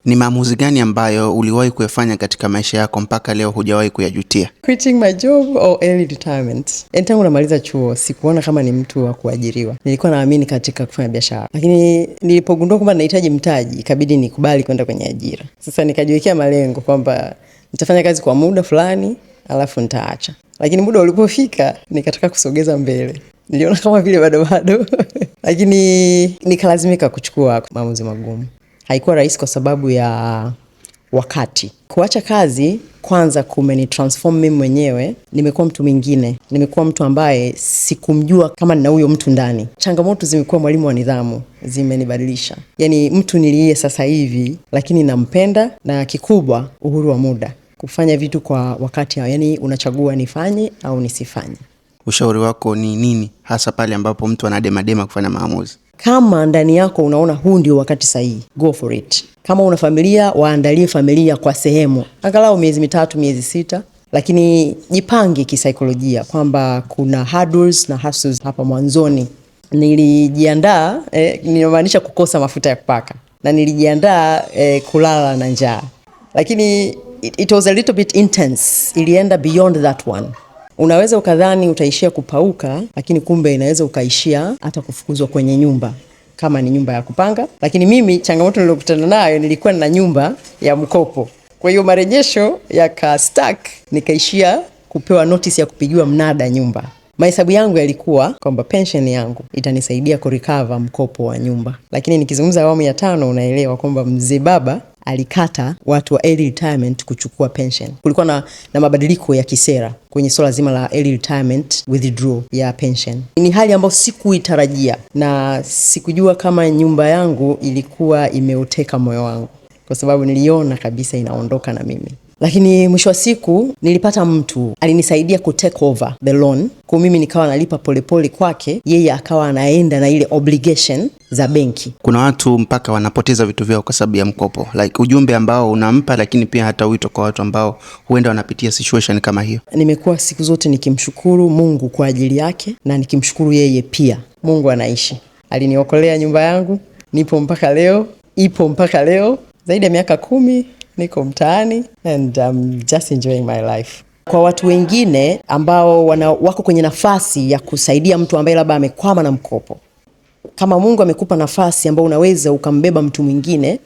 Ni maamuzi gani ambayo uliwahi kuyafanya katika maisha yako mpaka leo hujawahi kuyajutia? Quitting my job or early retirement. Tangu namaliza chuo sikuona kama ni mtu wa kuajiriwa. Nilikuwa naamini katika kufanya biashara. Lakini nilipogundua kwamba nahitaji mtaji, ikabidi nikubali kwenda kwenye ajira. Sasa nikajiwekea malengo kwamba nitafanya kazi kwa muda fulani, alafu nitaacha. Lakini muda ulipofika, nikataka kusogeza mbele. Niliona kama vile bado. Lakini nikalazimika kuchukua maamuzi magumu. Haikuwa rahisi kwa sababu ya wakati. Kuacha kazi kwanza kumenitransform mimi mwenyewe. Nimekuwa mtu mwingine. Nimekuwa mtu ambaye sikumjua kama nina huyo mtu ndani. Changamoto zimekuwa mwalimu wa nidhamu, zimenibadilisha. Yaani mtu niliye sasa hivi lakini nampenda, na kikubwa uhuru wa muda. Kufanya vitu kwa wakati, yaani unachagua nifanye au nisifanye. Ushauri wako ni nini hasa pale ambapo mtu anademadema kufanya maamuzi? Kama ndani yako unaona huu ndio wakati sahihi, go for it. Kama una familia, waandalie familia kwa sehemu. Angalau miezi 3, miezi 6, lakini jipange kisaikolojia kwamba kuna hurdles na hustles hapa mwanzoni. Nilijiandaa, ninamaanisha kukosa mafuta ya kupaka. Na nilijiandaa kulala na njaa. Lakini it was a little bit intense. Ilienda beyond that one. Unaweza ukadhani utaishia kupauka, lakini kumbe inaweza ukaishia hata kufukuzwa kwenye nyumba kama ni nyumba ya kupanga. Lakini mimi changamoto niliyokutana nayo, nilikuwa na nyumba ya mkopo. Kwa hiyo marejesho yaka-stuck, nikaishia kupewa notice ya kupigiwa mnada nyumba. Mahesabu yangu yalikuwa kwamba pension yangu itanisaidia kurecover mkopo wa nyumba. Lakini nikizungumza awamu ya 5, unaelewa kwamba mzee baba alikata watu wa early retirement kuchukua pension. Kulikuwa na mabadiliko ya kisera kwenye swala zima la early retirement withdrawal ya pension. Ni hali ambayo sikuitarajia, na sikujua kama nyumba yangu ilikuwa imeuteka moyo wangu, kwa sababu niliona kabisa inaondoka na mimi. Lakini mwisho wa siku nilipata mtu alinisaidia ku take over the loan. Kwa mimi nikawa nalipa polepole kwake, yeye akawa anaenda na ile obligation za benki. Kuna watu mpaka wanapoteza vitu vyao kwa sababu ya mkopo. Like ujumbe ambao unampa, lakini pia hata wito kwa watu ambao huenda wanapitia situation kama hiyo. Nimekuwa siku zote nikimshukuru Mungu kwa ajili yake, na nikimshukuru yeye pia. Mungu anaishi. Aliniokolea nyumba yangu, nipo mpaka leo, ipo mpaka leo. Zaidi ya miaka 10 niko mtaani, and I'm just enjoying my life. Kwa watu wengine ambao wako kwenye nafasi ya kusaidia mtu ambaye labda amekwama na mkopo, kama Mungu amekupa nafasi ambayo unaweza ukambeba mtu mwingine,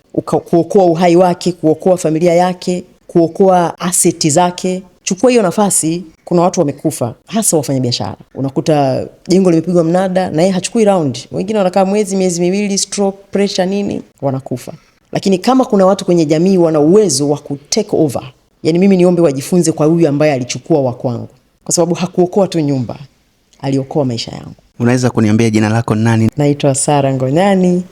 kuokoa uhai wake, kuokoa familia yake, kuokoa asset zake, chukua hiyo nafasi. Kuna watu wamekufa, hasa wafanyabiashara. Unakuta jengo limepigwa mnada na yeye hachukui round. Wengine wanakaa miezi 2, stroke, pressure nini, wanakufa. Lakini kama kuna watu kwenye jamii wana uwezo wa ku take over, yani mimi niombe wajifunze kwa huyu ambaye alichukua wa kwangu, kwa sababu hakuokoa tu nyumba, aliokoa maisha yangu. Unaweza kuniambia jina lako nani? Naitwa Sara Ngonyani.